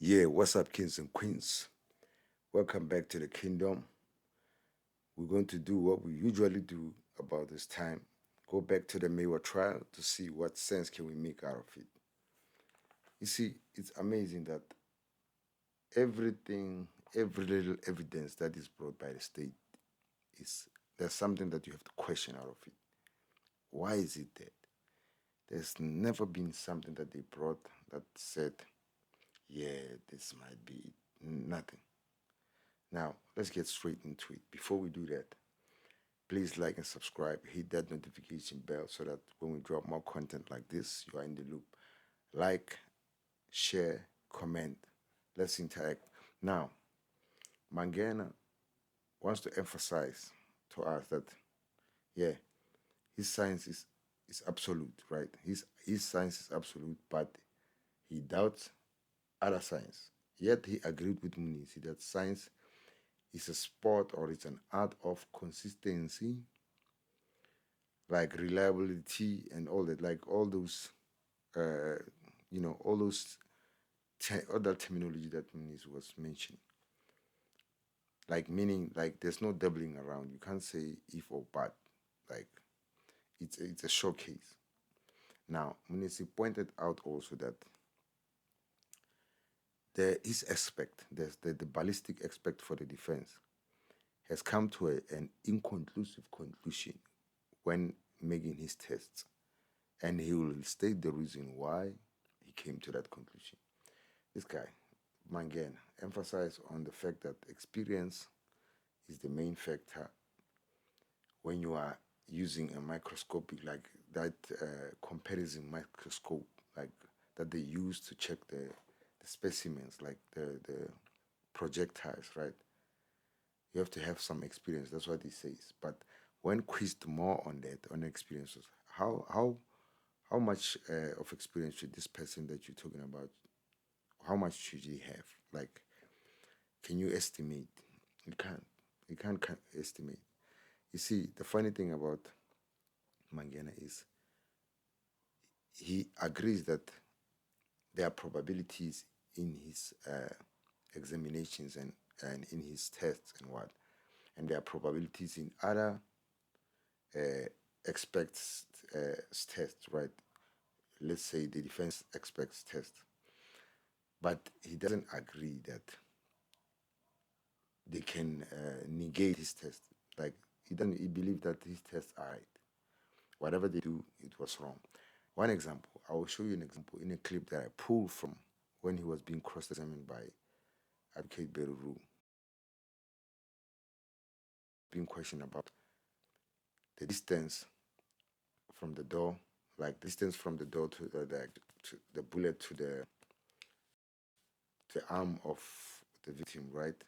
Yeah, what's up, kings and queens? Welcome back to the kingdom. We're going to do what we usually do about this time. Go back to the Maywa trial to see what sense can we make out of it. You see, it's amazing that everything, every little evidence that is brought by the state is there's something that you have to question out of it. Why is it that? There's never been something that they brought that said, yeah, this might be it. Nothing. Now, let's get straight into it. Before we do that, please like and subscribe. Hit that notification bell so that when we drop more content like this, you are in the loop. Like, share, comment. Let's interact. Now, Mangena wants to emphasize to us that, yeah, his science is absolute, right? His science is absolute, but he doubts other science. Yet he agreed with Munisi that science is a sport or it's an art of consistency, like reliability and all that, like all those, uh, all those other terminology that Muniz was mentioning. Like meaning, like there's no doubling around. You can't say if or but. Like it's a showcase. Now, Muniz pointed out also that there is aspect, there's the ballistic aspect for the defense has come to an inconclusive conclusion when making his tests, and he will state the reason why he came to that conclusion. This guy, Mangena, emphasized on the fact that experience is the main factor when you are using a microscopic, like that comparison microscope, like that they use to check the specimens, like the projectiles, right? You have to have some experience. That's what he says. But when quizzed more on that, on experiences, how much of experience should this person that you're talking about, how much should he have? Like, can you estimate? You can't. You can't estimate. You see, the funny thing about Mangena is he agrees that there are probabilities in his examinations and in his tests and what, and there are probabilities in other uh, expects tests, right? Let's say the defense expects test, but he doesn't agree that they can negate his test. Like he doesn't. He believes that his tests are right. Whatever they do, it was wrong. One example, I will show you an example in a clip that I pulled from when he was being cross-examined by Advocate Roux, being questioned about the distance from the door, like distance from the door to the bullet to the arm of the victim, right?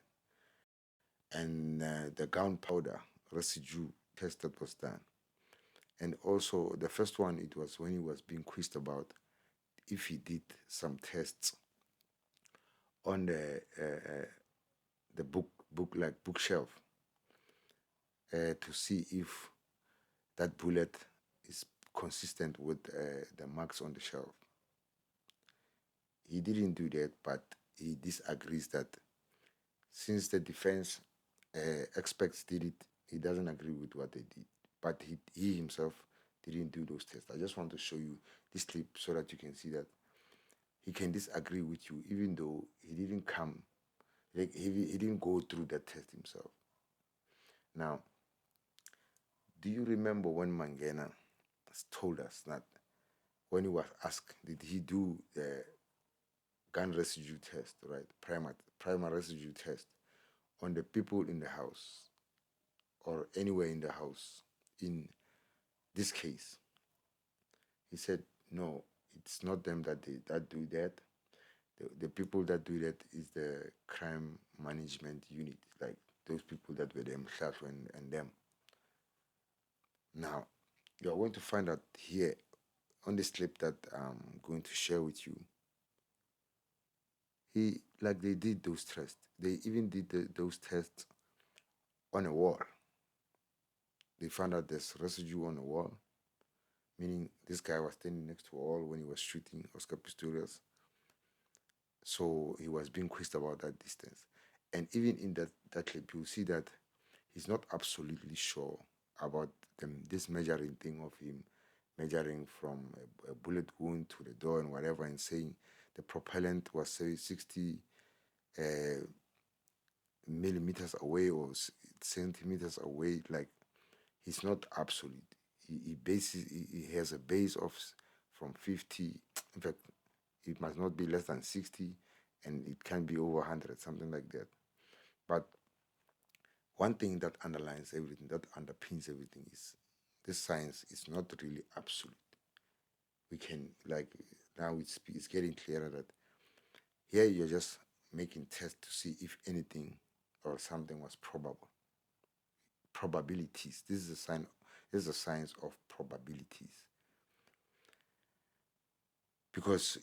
And the gunpowder residue test that was done. And also the first one, it was when he was being quizzed about if he did some tests on the book like bookshelf to see if that bullet is consistent with the marks on the shelf. He didn't do that, but he disagrees that since the defense experts did it, he doesn't agree with what they did. But he himself didn't do those tests. I just want to show you this clip so that you can see that he can disagree with you, even though he didn't come, like he didn't go through that test himself. Now, do you remember when Mangena told us that when he was asked, did he do the gun residue test, right? Primer residue test on the people in the house or anywhere in the house in this case? He said, no, it's not them that do that. The people that do that is the crime management unit, like those people that were themselves and them. Now, you're going to find out here on this clip that I'm going to share with you. Like they did those tests. They even did those tests on a wall. They found out there's residue on the wall, meaning this guy was standing next to a wall when he was shooting Oscar Pistorius. So he was being quizzed about that distance. And even in that clip, you'll see that he's not absolutely sure about this measuring thing of him measuring from a bullet wound to the door and whatever, and saying the propellant was, say, 60 millimeters away or centimeters away. Like, he's not absolute. He has a base of from 50. In fact, it must not be less than 60, and it can be over 100, something like that. But one thing that underlines everything, that underpins everything, is this science is not really absolute. We can, like, now it's getting clearer that here you're just making tests to see if anything or something was probable. Probabilities. This is a sign. This is a science of probabilities. Because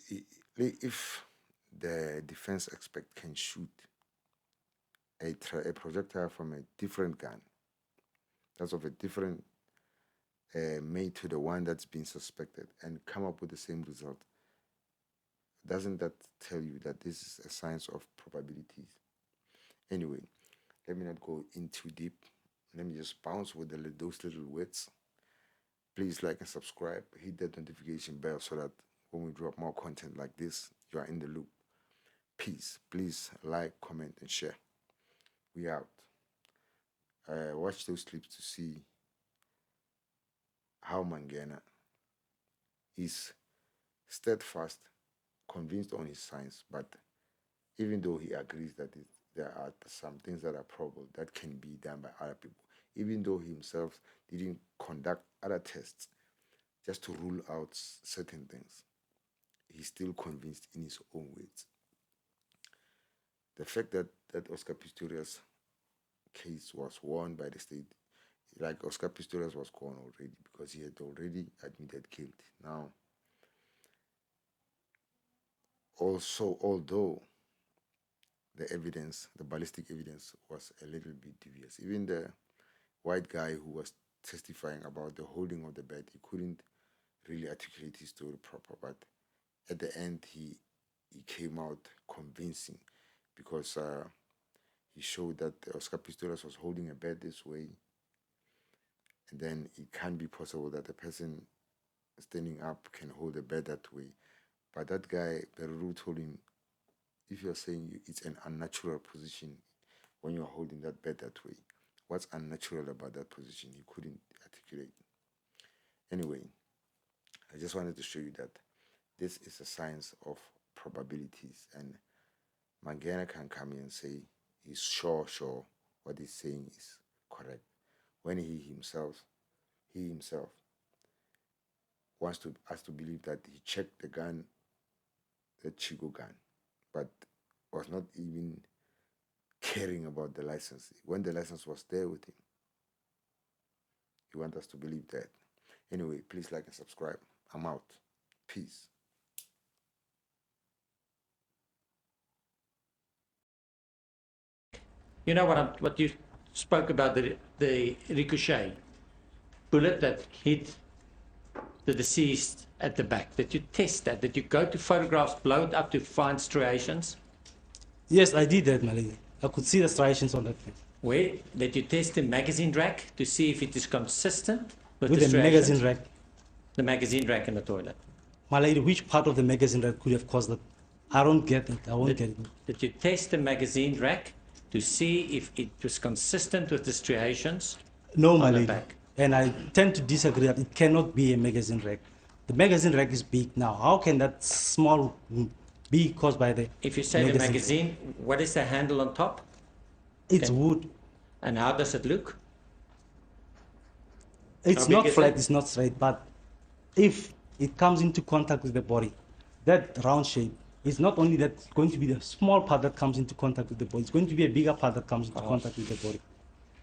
if the defense expert can shoot a projectile from a different gun, that's of a different made to the one that's been suspected, and come up with the same result, doesn't that tell you that this is a science of probabilities? Anyway, let me not go in too deep. Let me just bounce with those little words. Please like and subscribe. Hit that notification bell so that when we drop more content like this, you are in the loop. Peace. Please like, comment, and share. We out. Watch those clips to see how Mangena is steadfast, convinced on his science, but even though he agrees that there are some things that are probable that can be done by other people, even though he himself didn't conduct other tests just to rule out certain things, he's still convinced in his own words. The fact that Oscar Pistorius' case was won by the state, like Oscar Pistorius was gone already because he had already admitted guilt. Now, also, although the evidence, the ballistic evidence, was a little bit dubious, even the white guy who was testifying about the holding of the bed, he couldn't really articulate his story proper, but at the end he came out convincing because he showed that Oscar Pistorius was holding a bed this way, and then it can't be possible that a person standing up can hold a bed that way. But that guy, Roux, told him, if you're saying it's an unnatural position when you're holding that bed that way, what's unnatural about that position? He couldn't articulate. Anyway, I just wanted to show you that this is a science of probabilities, and Mangena can come in and say he's sure what he's saying is correct, when he himself wants us to believe that he checked the gun, the Chigo gun, but was not even caring about the license when the license was there with him. You want us to believe that. Anyway, please like and subscribe. I'm out. Peace. You know what you spoke about, the ricochet bullet that hit the deceased at the back. Did you test that? Did you go to photographs, blow it up to find striations? Yes, I did that, my lady. I could see the striations on that thing. Where did you test the magazine rack to see if it is consistent with the striations? magazine rack? The magazine rack in the toilet. My lady, which part of the magazine rack could have caused that? I don't get it. I won't get it. Did you test the magazine rack to see if it was consistent with the striations? No, my on the lady. back? And I tend to disagree that it cannot be a magazine rack. The magazine rack is big now. How can that small be caused by the If you say the magazine, what is the handle on top? It's wood. And how does it look? It's not flat, it's not straight, but if it comes into contact with the body, that round shape, it's not only that it's going to be the small part that comes into contact with the body, it's going to be a bigger part that comes into contact with the body.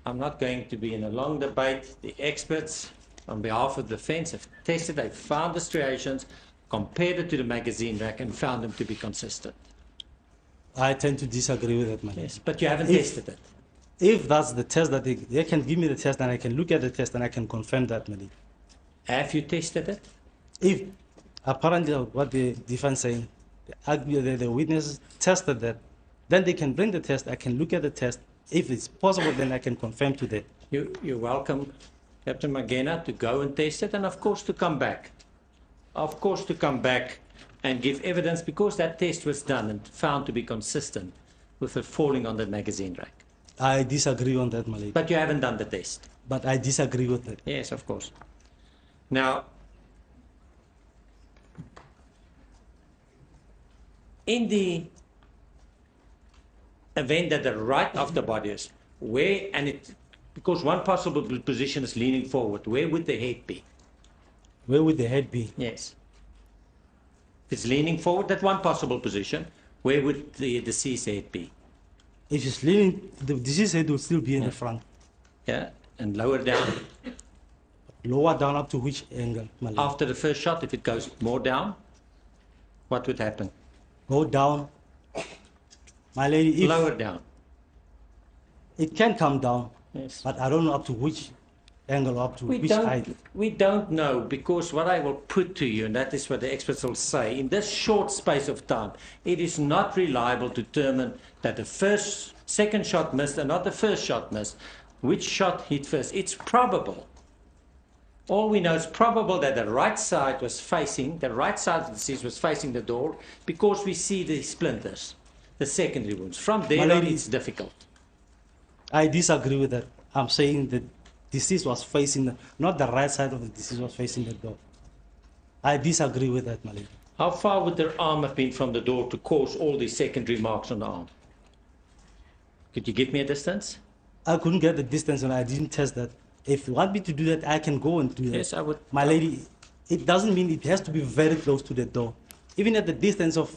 I'm not going to be in a long debate. The experts on behalf of the defense have tested, they've found the striations, compared it to the magazine rack and found them to be consistent. I tend to disagree with that, man. Yes, but you haven't tested it. If that's the test that they can give me the test and I can look at the test and I can confirm that, man. Have you tested it? If apparently what the defense saying, The witnesses tested that. Then they can bring the test. I can look at the test. If it's possible, then I can confirm to that. You're welcome, Captain Mangena, to go and test it, and of course to come back. Of course to come back and give evidence, because that test was done and found to be consistent with it falling on the magazine rack. I disagree on that, my lady. But you haven't done the test. But I disagree with that. Yes, of course. Now, in the event that the right of the body is where, and it, because one possible position is leaning forward, where would the head be? Where would the head be? Yes. If it's leaning forward, that's one possible position. Where would the deceased head be? If it's leaning, the deceased head will still be in the front. Yeah, and lower down. Lower down up to which angle, my lady? After the first shot, if it goes more down, what would happen? Go down. My lady, if Lower down. it can come down, Yes. but I don't know up to which angle, up to which height. We don't know, because what I will put to you, and that is what the experts will say, in this short space of time, it is not reliable to determine that the second shot missed and not the first shot missed. Which shot hit first? It's probable. All we know is probable that the right side of the deceased was facing the door, because we see the splinters, the secondary wounds. From there on, lady- it's difficult. I disagree with that. I'm saying the deceased was facing, not the right side of the deceased was facing the door. I disagree with that, my lady. How far would their arm have been from the door to cause all these secondary marks on the arm? Could you give me a distance? I couldn't get the distance and I didn't test that. If you want me to do that, I can go and do that. Yes, I would. My lady, it doesn't mean it has to be very close to the door. Even at the distance of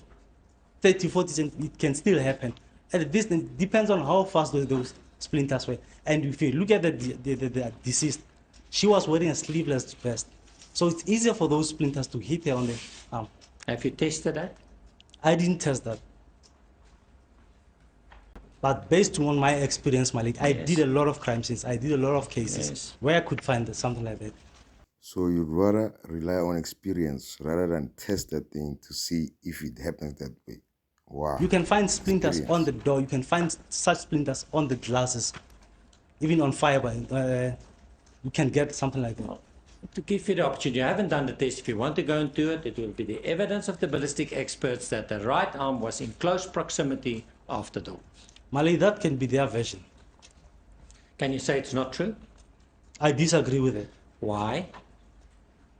30, 40 centimeters, it can still happen. At the distance, depends on how fast those splinters were. And if you look at the deceased, she was wearing a sleeveless vest. So it's easier for those splinters to hit her on the arm. Have you tested that? I didn't test that. But based on my experience, Malik, I Yes. did a lot of crime scenes. I did a lot of cases Yes. where I could find something like that. So you'd rather rely on experience rather than test that thing to see if it happens that way. Wow. You can find splinters Experience. on the door. You can find such splinters on the glasses, even on fiber. You can get something like that. To give you the opportunity, you haven't done the test. If you want to go and do it, it will be the evidence of the ballistic experts that the right arm was in close proximity of the door. Malik, that can be their version. Can you say it's not true? I disagree with it Why?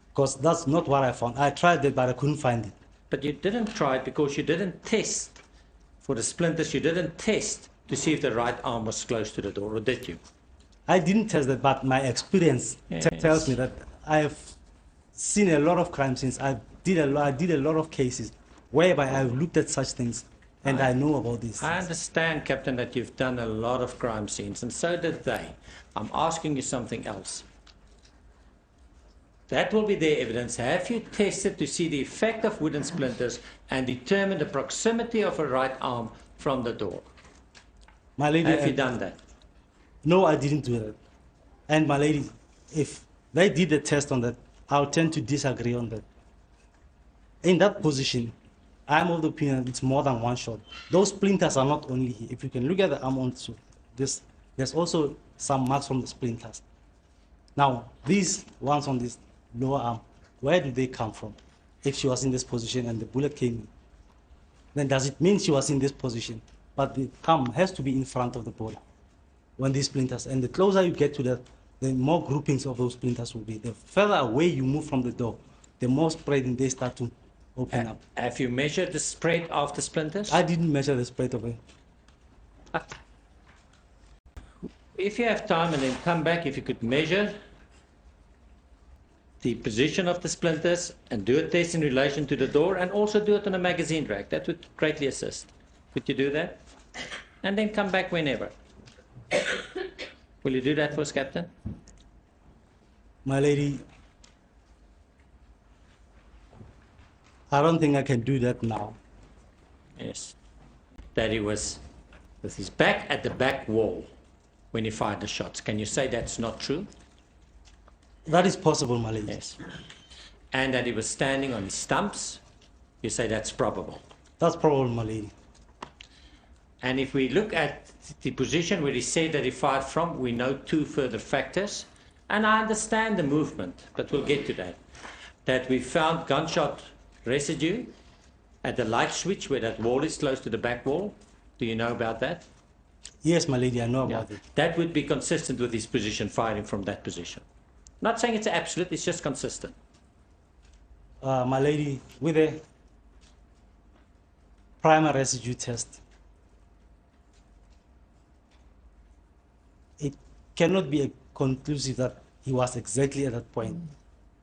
because that's not what I found. I tried it, but I couldn't find it. But you didn't try it because you didn't test for the splinters. You didn't test to see if the right arm was close to the door, or did you? I didn't test that, but my experience Yes. tells me that I've seen a lot of crime scenes. I did a lot of cases whereby I've looked at such things, and I know about these I things. understand, Captain, that you've done a lot of crime scenes, and so did they. I'm asking you something else. That will be their evidence. Have you tested to see the effect of wooden splinters and determine the proximity of a right arm from the door? My lady, Have you done that? no, I didn't do that. And my lady, if they did a test on that, I'll tend to disagree on that. In that position, I'm of the opinion it's more than one shot. Those splinters are not only here. If you can look at the arm on this, there's also some marks from the splinters. Now, these ones on this lower arm, where do they come from? If she was in this position and the bullet came in, then does it mean she was in this position? But the arm has to be in front of the body when these splinters, and the closer you get to that, the more groupings of those splinters will be. The further away you move from the door, the more spreading they start to open up. Have you measured the spread of the splinters? I didn't measure the spread of it. If you have time and then come back, if you could measure the position of the splinters and do a test in relation to the door, and also do it on a magazine rack, that would greatly assist. Could you do that? And then come back whenever. Will you do that for us, Captain? My lady, I don't think I can do that now. Yes. That he was with his back at the back wall when he fired the shots. Can you say that's not true? That is possible, my lady. Yes. And that he was standing on his stumps? You say that's probable. That's probable, my lady. And if we look at the position where he said that he fired from, we know two further factors. And I understand the movement, but we'll get to that. That we found gunshot residue at the light switch where that wall is close to the back wall. Do you know about that? Yes, my lady, I know about it. That would be consistent with his position, firing from that position. Not saying it's absolute, it's just consistent. My lady, with a primer residue test, it cannot be conclusive that he was exactly at that point.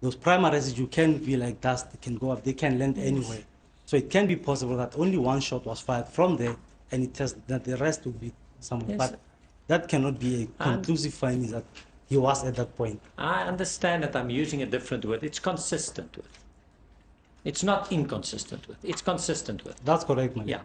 Those primer residue can be like dust, they can go up, they can land anywhere. So it can be possible that only one shot was fired from there, and it tests that the rest would be somewhere. Yes. But that cannot be a conclusive finding that he was at that point. I understand that I'm using a different word. It's consistent with. It's not inconsistent with. It's consistent with. That's correct, my lady. Yeah.